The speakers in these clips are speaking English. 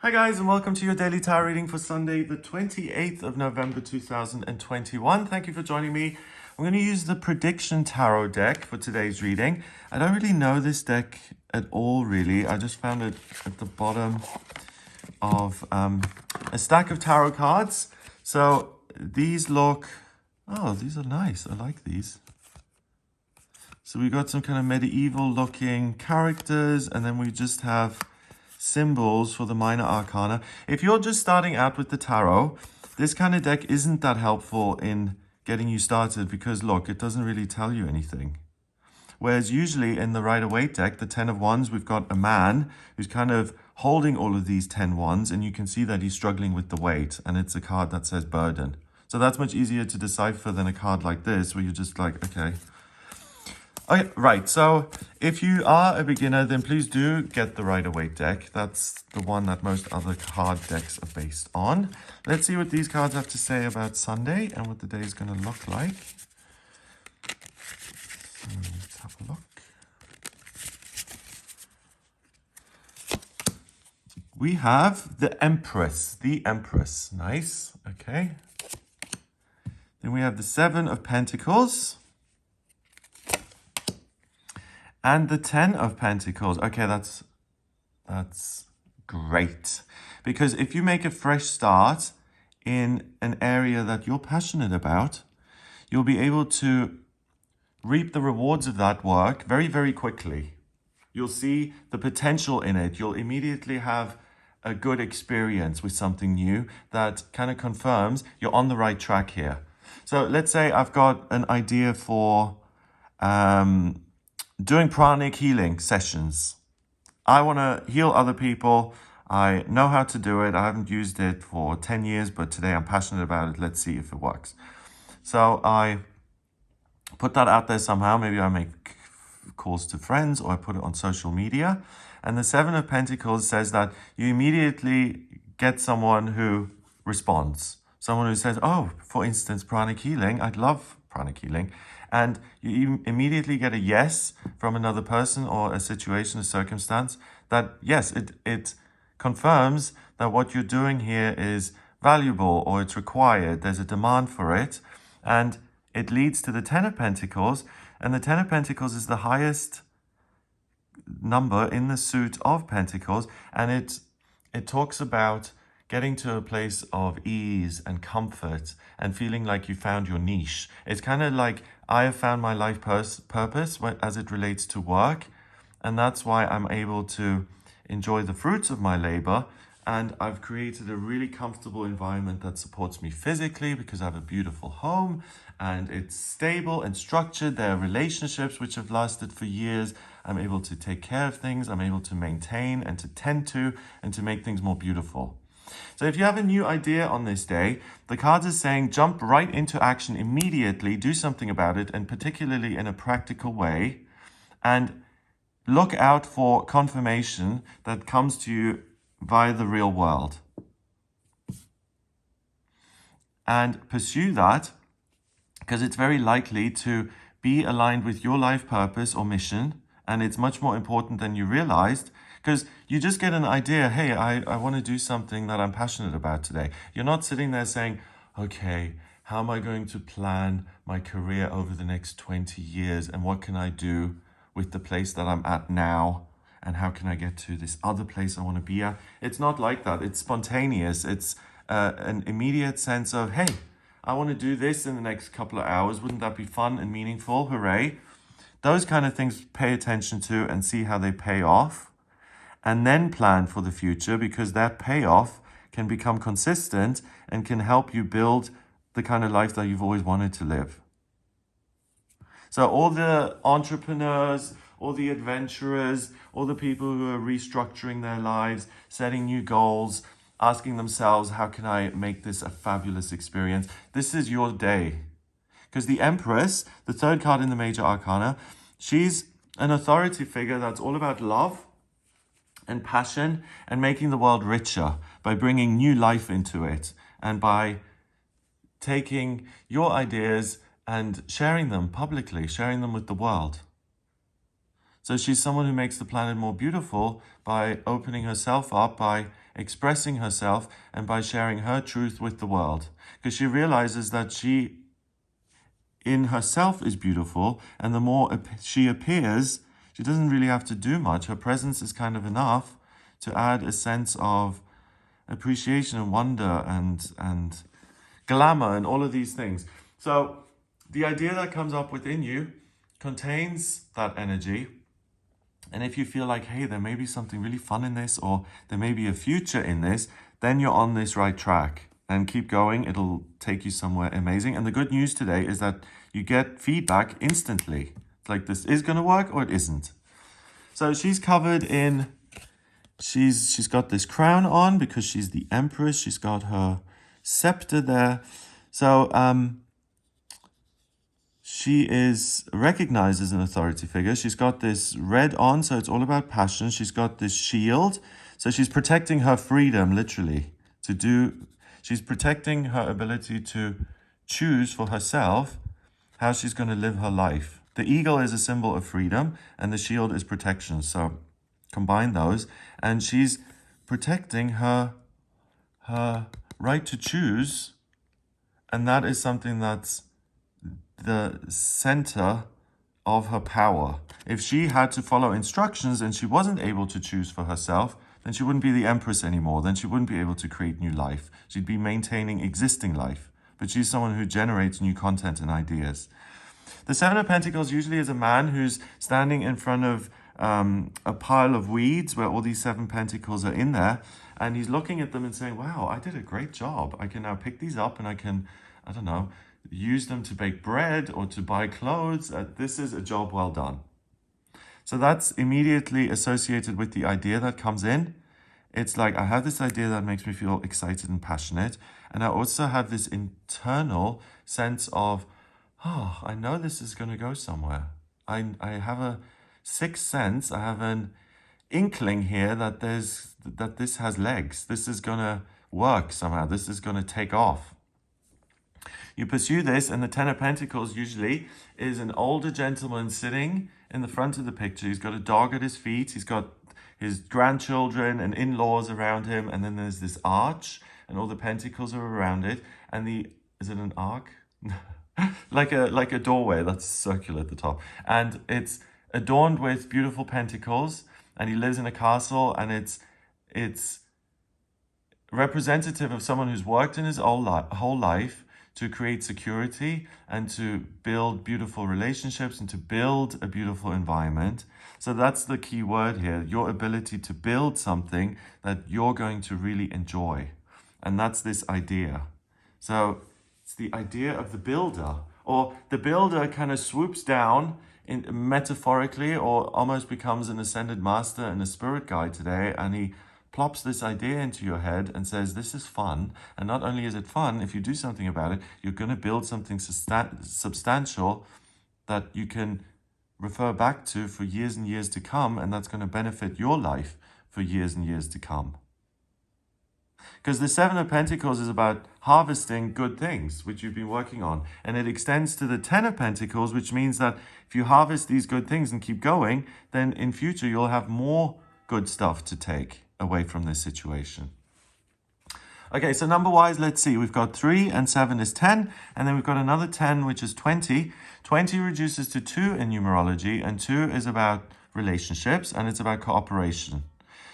Hi guys, and welcome to your daily tarot reading for Sunday, the 28th of November 2021. Thank you for joining me. I'm going to use the Prediction Tarot deck for today's reading. I don't really know this deck at all, really. I just found it at the bottom of a stack of tarot cards. So these look... Oh, these are nice. I like these. So we got some kind of medieval looking characters, and then we just have symbols for the minor arcana. If you're just starting out with the tarot, this kind of deck isn't that helpful in getting you started because look, it doesn't really tell you anything. Whereas usually in the Rider-Waite deck, the 10 of Wands, we've got a man who's kind of holding all of these 10 wands, and you can see that he's struggling with the weight, and it's a card that says burden. So that's much easier to decipher than a card like this, where you're just like, okay. Okay, right, so if you are a beginner, then please do get the Rider-Waite deck. That's the one that most other card decks are based on. Let's see what these cards have to say about Sunday and what the day is going to look like. So let's have a look. We have the Empress, nice, okay. Then we have the Seven of Pentacles. And the 10 of Pentacles. Okay, that's great. Because if you make a fresh start in an area that you're passionate about, you'll be able to reap the rewards of that work very, very quickly. You'll see the potential in it. You'll immediately have a good experience with something new that kind of confirms you're on the right track here. So let's say I've got an idea for... doing pranic healing sessions. I want to heal other people. I know how to do it. I haven't used it for 10 years, but today I'm passionate about it. Let's see if it works. So I put that out there somehow. Maybe I make calls to friends or I put it on social media. And the Seven of Pentacles says that you immediately get someone who responds. Someone who says, oh, for instance, pranic healing. I'd love pranic healing. And you immediately get a yes from another person or a situation, a circumstance, that yes, it confirms that what you're doing here is valuable or it's required. There's a demand for it. And it leads to the 10 of Pentacles. And the 10 of Pentacles is the highest number in the suit of Pentacles. And it talks about getting to a place of ease and comfort and feeling like you found your niche. It's kind of like I have found my life purpose as it relates to work. And that's why I'm able to enjoy the fruits of my labor. And I've created a really comfortable environment that supports me physically because I have a beautiful home and it's stable and structured. There are relationships which have lasted for years. I'm able to take care of things. I'm able to maintain and to tend to and to make things more beautiful. So if you have a new idea on this day, the cards are saying jump right into action immediately, do something about it, and particularly in a practical way, and look out for confirmation that comes to you via the real world. And pursue that because it's very likely to be aligned with your life purpose or mission, and it's much more important than you realized. Because you just get an idea, hey, I want to do something that I'm passionate about today. You're not sitting there saying, okay, how am I going to plan my career over the next 20 years? And what can I do with the place that I'm at now? And how can I get to this other place I want to be at? It's not like that. It's spontaneous. It's an immediate sense of, hey, I want to do this in the next couple of hours. Wouldn't that be fun and meaningful? Hooray. Those kind of things pay attention to and see how they pay off. And then plan for the future because that payoff can become consistent and can help you build the kind of life that you've always wanted to live. So all the entrepreneurs, all the adventurers, all the people who are restructuring their lives, setting new goals, asking themselves, how can I make this a fabulous experience? This is your day. Because the Empress, the third card in the Major Arcana, she's an authority figure that's all about love and passion and making the world richer by bringing new life into it and by taking your ideas and sharing them publicly, sharing them with the world. So she's someone who makes the planet more beautiful by opening herself up, by expressing herself, and by sharing her truth with the world. Because she realizes that she in herself is beautiful, and the more she appears, she doesn't really have to do much. Her presence is kind of enough to add a sense of appreciation and wonder and glamour and all of these things. So the idea that comes up within you contains that energy. And if you feel like, hey, there may be something really fun in this, or there may be a future in this, then you're on this right track. And keep going, it'll take you somewhere amazing. And the good news today is that you get feedback instantly. It's like, this is gonna work or it isn't. So she's covered in, she's got this crown on because she's the empress. She's got her scepter there. So she is recognized as an authority figure. She's got this red on, so it's all about passion. She's got this shield. So she's protecting her freedom, literally, to do. She's protecting her ability to choose for herself how she's going to live her life. The eagle is a symbol of freedom, and the shield is protection. So combine those, and she's protecting her right to choose, and that is something that's the center of her power. If she had to follow instructions and she wasn't able to choose for herself, then she wouldn't be the empress anymore. Then she wouldn't be able to create new life. She'd be maintaining existing life. But she's someone who generates new content and ideas. The Seven of Pentacles usually is a man who's standing in front of a pile of weeds where all these seven pentacles are in there. And he's looking at them and saying, wow, I did a great job. I can now pick these up and I can, I don't know, use them to bake bread or to buy clothes. This is a job well done. So that's immediately associated with the idea that comes in. It's like, I have this idea that makes me feel excited and passionate. And I also have this internal sense of, oh, I know this is going to go somewhere. I have a sixth sense. I have an inkling here that this has legs. This is going to work somehow. This is going to take off. You pursue this, and the Ten of Pentacles usually is an older gentleman sitting in the front of the picture. He's got a dog at his feet. He's got his grandchildren and in-laws around him. And then there's this arch, and all the pentacles are around it. And is it an arc? like a doorway that's circular at the top. And it's adorned with beautiful pentacles. And he lives in a castle, and it's representative of someone who's worked in his whole life to create security and to build beautiful relationships and to build a beautiful environment. So that's the key word here, your ability to build something that you're going to really enjoy. And that's this idea. So it's the idea of the builder, or the builder kind of swoops down metaphorically, or almost becomes an ascended master and a spirit guide today, and he plops this idea into your head and says, this is fun. And not only is it fun, if you do something about it, you're going to build something substantial that you can refer back to for years and years to come, and that's going to benefit your life for years and years to come. Because the Seven of Pentacles is about harvesting good things, which you've been working on. And it extends to the Ten of Pentacles, which means that if you harvest these good things and keep going, then in future you'll have more good stuff to take away from this situation. Okay, so number-wise, let's see. We've got 3 and 7 is 10, and then we've got another 10, which is 20. 20 reduces to 2 in numerology, and 2 is about relationships, and it's about cooperation.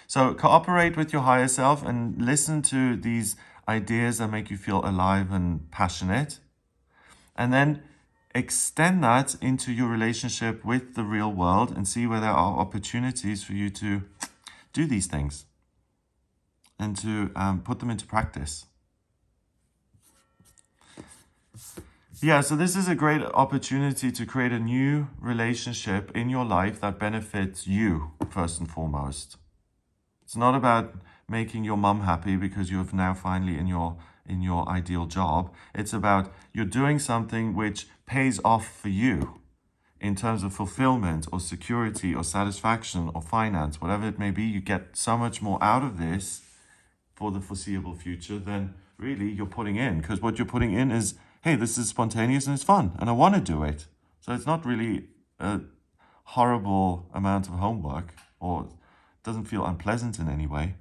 So cooperate with your higher self and listen to these ideas that make you feel alive and passionate. And then extend that into your relationship with the real world and see where there are opportunities for you to do these things and to put them into practice. Yeah, so this is a great opportunity to create a new relationship in your life that benefits you first and foremost. It's not about making your mum happy because you're now finally in your ideal job. It's about you're doing something which pays off for you in terms of fulfillment or security or satisfaction or finance, whatever it may be. You get so much more out of this for the foreseeable future than really you're putting in. Because what you're putting in is, hey, this is spontaneous and it's fun and I want to do it. So it's not really a horrible amount of homework or doesn't feel unpleasant in any way.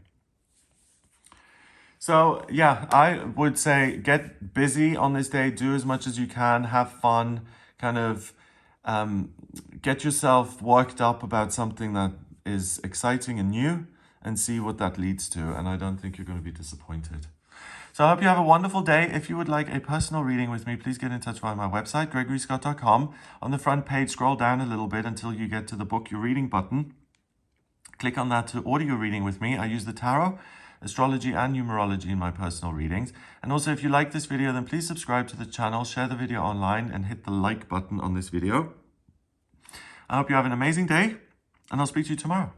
So yeah, I would say get busy on this day, do as much as you can, have fun, kind of get yourself worked up about something that is exciting and new and see what that leads to. And I don't think you're going to be disappointed. So I hope you have a wonderful day. If you would like a personal reading with me, please get in touch via my website, gregoryscott.com. On the front page, scroll down a little bit until you get to the book you're reading button. Click on that to order your reading with me. I use the tarot, astrology, and numerology in my personal readings. And also, if you like this video, then please subscribe to the channel, share the video online, and hit the like button on this video. I hope you have an amazing day, and I'll speak to you tomorrow.